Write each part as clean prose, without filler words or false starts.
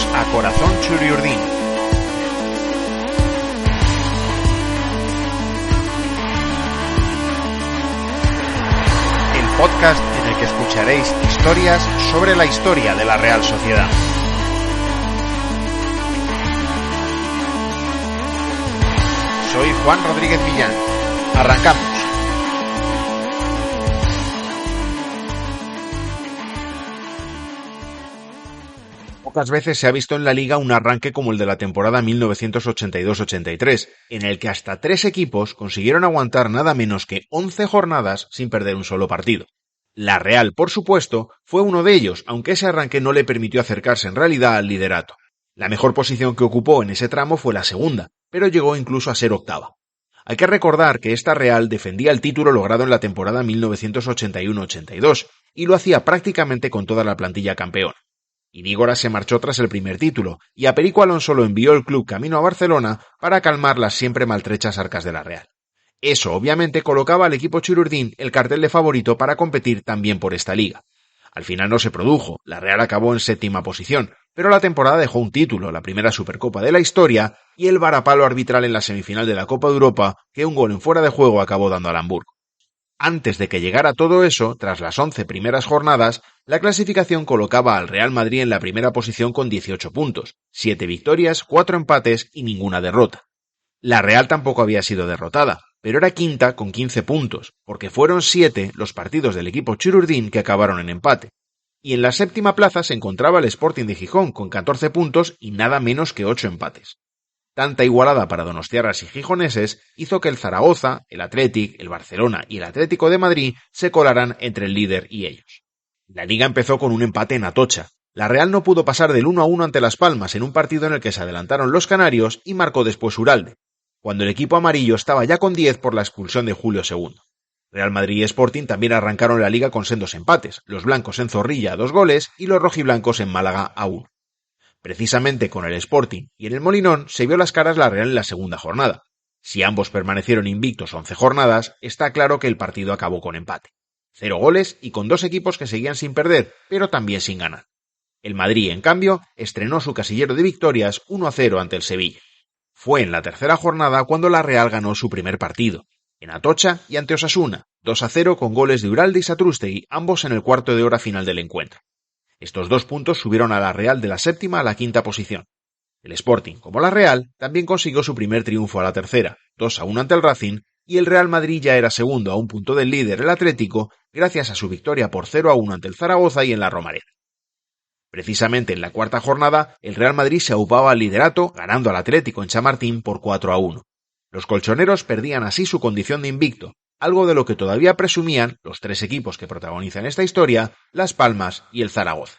Bienvenidos a Corazón Churiurdin. El podcast en el que escucharéis historias sobre la historia de la Real Sociedad. Soy Juan Rodríguez Millán. Arrancamos. Pocas veces se ha visto en la Liga un arranque como el de la temporada 1982-83, en el que hasta 3 equipos consiguieron aguantar nada menos que 11 jornadas sin perder un solo partido. La Real, por supuesto, fue uno de ellos, aunque ese arranque no le permitió acercarse en realidad al liderato. La mejor posición que ocupó en ese tramo fue la segunda, pero llegó incluso a ser octava. Hay que recordar que esta Real defendía el título logrado en la temporada 1981-82, y lo hacía prácticamente con toda la plantilla campeona. Irígora se marchó tras el primer título, y a Perico Alonso lo envió el club camino a Barcelona para calmar las siempre maltrechas arcas de la Real. Eso obviamente colocaba al equipo chururdín el cartel de favorito para competir también por esta liga. Al final no se produjo, la Real acabó en 7ª posición, pero la temporada dejó un título, la primera Supercopa de la historia, y el varapalo arbitral en la semifinal de la Copa de Europa, que un gol en fuera de juego acabó dando al Hamburgo. Antes de que llegara todo eso, tras las 11 primeras jornadas, la clasificación colocaba al Real Madrid en la primera posición con 18 puntos, 7 victorias, 4 empates y ninguna derrota. La Real tampoco había sido derrotada, pero era quinta con 15 puntos, porque fueron 7 los partidos del equipo chururdín que acabaron en empate. Y en la 7ª plaza se encontraba el Sporting de Gijón con 14 puntos y nada menos que 8 empates. Tanta igualada para donostiarras y gijoneses hizo que el Zaragoza, el Athletic, el Barcelona y el Atlético de Madrid se colaran entre el líder y ellos. La liga empezó con un empate en Atocha. La Real no pudo pasar del 1-1 ante Las Palmas en un partido en el que se adelantaron los canarios y marcó después Uralde, cuando el equipo amarillo estaba ya con 10 por la expulsión de Julio II. Real Madrid y Sporting también arrancaron la liga con sendos empates, los blancos en Zorrilla a 2 goles y los rojiblancos en Málaga a 1. Precisamente con el Sporting y en el Molinón se vio las caras la Real en la segunda jornada. Si ambos permanecieron invictos 11 jornadas, está claro que el partido acabó con empate. 0 goles y con 2 equipos que seguían sin perder, pero también sin ganar. El Madrid, en cambio, estrenó su casillero de victorias 1-0 ante el Sevilla. Fue en la tercera jornada cuando la Real ganó su primer partido, en Atocha y ante Osasuna, 2-0 con goles de Uralde y Satrústegui, ambos en el cuarto de hora final del encuentro. Estos 2 puntos subieron a la Real de la 7ª a la 5ª posición. El Sporting, como la Real, también consiguió su primer triunfo a la tercera, 2-1 ante el Racing, y el Real Madrid ya era segundo a un punto del líder, el Atlético, gracias a su victoria por 0-1 ante el Zaragoza y en la Romareda. Precisamente en la cuarta jornada, el Real Madrid se aupaba al liderato, ganando al Atlético en Chamartín por 4-1. Los colchoneros perdían así su condición de invicto, algo de lo que todavía presumían los 3 equipos que protagonizan esta historia, Las Palmas y el Zaragoza.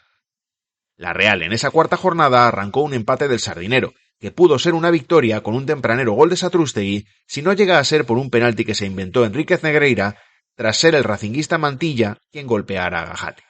La Real en esa cuarta jornada arrancó un empate del Sardinero, que pudo ser una victoria con un tempranero gol de Satrústegui, si no llega a ser por un penalti que se inventó Enríquez Negreira, tras ser el racinguista Mantilla quien golpeara a Gajate.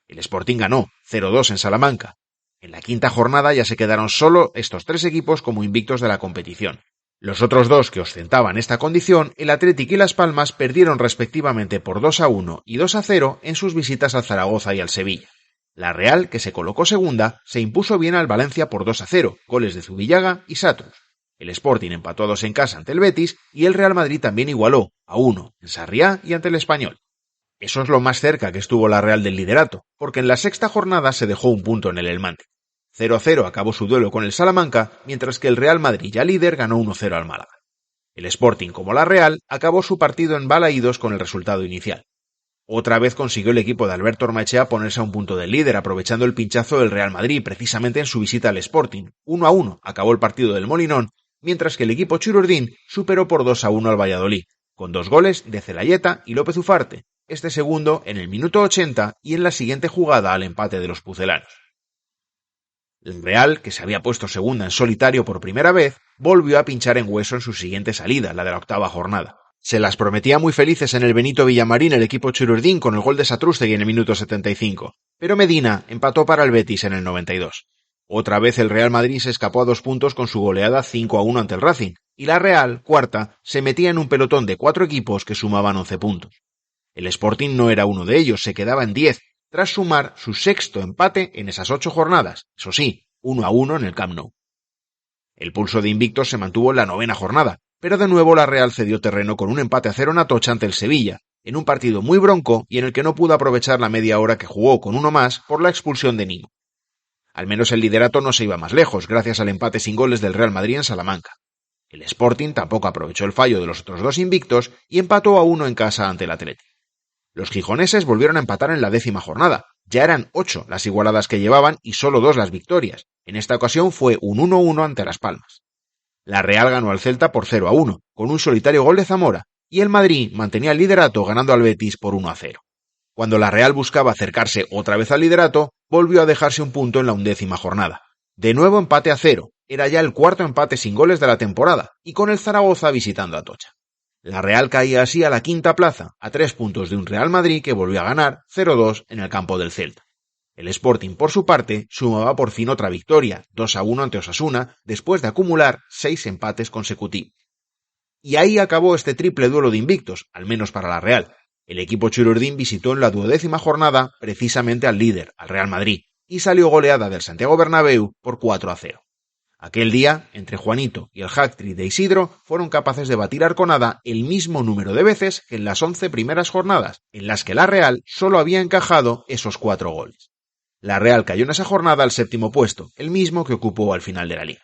El Sporting ganó 0-2 en Salamanca. En la quinta jornada ya se quedaron solo estos 3 equipos como invictos de la competición. Los otros 2 que ostentaban esta condición, el Athletic y Las Palmas, perdieron respectivamente por 2-1 y 2-0 en sus visitas al Zaragoza y al Sevilla. La Real, que se colocó segunda, se impuso bien al Valencia por 2-0, goles de Zubillaga y Satrus. El Sporting empató a 2 en casa ante el Betis y el Real Madrid también igualó a 1 en Sarriá y ante el Español. Eso es lo más cerca que estuvo la Real del liderato, porque en la sexta jornada se dejó un punto en el Elmante. 0-0 acabó su duelo con el Salamanca, mientras que el Real Madrid, ya líder, ganó 1-0 al Málaga. El Sporting, como la Real, acabó su partido en Balaídos con el resultado inicial. Otra vez consiguió el equipo de Alberto Ormaechea ponerse a un punto del líder, aprovechando el pinchazo del Real Madrid, precisamente en su visita al Sporting. 1-1 acabó el partido del Molinón, mientras que el equipo chururdín superó por 2-1 al Valladolid, con 2 goles de Celayeta y López Ufarte, este segundo en el minuto 80 y en la siguiente jugada al empate de los pucelanos. El Real, que se había puesto segunda en solitario por primera vez, volvió a pinchar en hueso en su siguiente salida, la de la octava jornada. Se las prometía muy felices en el Benito Villamarín el equipo chururdín con el gol de Satrústegui en el minuto 75, pero Medina empató para el Betis en el 92. Otra vez el Real Madrid se escapó a 2 puntos con su goleada 5-1 ante el Racing, y la Real, cuarta, se metía en un pelotón de 4 equipos que sumaban 11 puntos. El Sporting no era uno de ellos, se quedaba en 10, tras sumar su 6º empate en esas 8 jornadas, eso sí, 1-1 en el Camp Nou. El pulso de invictos se mantuvo en la 9ª jornada, pero de nuevo la Real cedió terreno con un empate a 0 en Atocha ante el Sevilla, en un partido muy bronco y en el que no pudo aprovechar la media hora que jugó con uno más por la expulsión de Nimo. Al menos el liderato no se iba más lejos, gracias al empate sin goles del Real Madrid en Salamanca. El Sporting tampoco aprovechó el fallo de los otros dos invictos y empató a 1 en casa ante el Athletic. Los gijoneses volvieron a empatar en la 10ª jornada. Ya eran 8 las igualadas que llevaban y solo 2 las victorias. En esta ocasión fue un 1-1 ante Las Palmas. La Real ganó al Celta por 0-1, con un solitario gol de Zamora, y el Madrid mantenía el liderato ganando al Betis por 1-0. Cuando la Real buscaba acercarse otra vez al liderato, volvió a dejarse un punto en la 11ª jornada. De nuevo empate a 0, era ya el cuarto empate sin goles de la temporada, y con el Zaragoza visitando a Atocha. La Real caía así a la 5ª plaza, a 3 puntos de un Real Madrid que volvió a ganar 0-2 en el campo del Celta. El Sporting, por su parte, sumaba por fin otra victoria, 2-1 ante Osasuna, después de acumular 6 empates consecutivos. Y ahí acabó este triple duelo de invictos, al menos para la Real. El equipo chururdín visitó en la 12ª jornada precisamente al líder, al Real Madrid, y salió goleada del Santiago Bernabéu por 4-0. Aquel día, entre Juanito y el hat-trick de Isidro, fueron capaces de batir a Arconada el mismo número de veces que en las 11 primeras jornadas, en las que la Real solo había encajado esos 4 goles. La Real cayó en esa jornada al 7º puesto, el mismo que ocupó al final de la liga.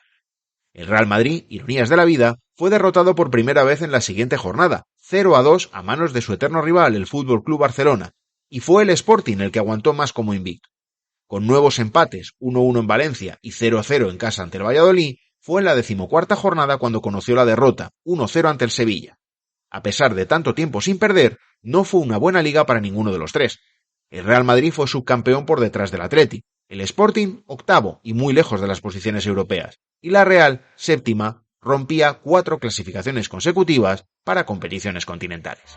El Real Madrid, ironías de la vida, fue derrotado por primera vez en la siguiente jornada, 0-2 a manos de su eterno rival, el FC Barcelona, y fue el Sporting el que aguantó más como invicto. Con nuevos empates, 1-1 en Valencia y 0-0 en casa ante el Valladolid, fue en la 14ª jornada cuando conoció la derrota, 1-0 ante el Sevilla. A pesar de tanto tiempo sin perder, no fue una buena liga para ninguno de los tres. El Real Madrid fue subcampeón por detrás del Athletic, el Sporting octavo y muy lejos de las posiciones europeas, y la Real, séptima, rompía 4 clasificaciones consecutivas para competiciones continentales.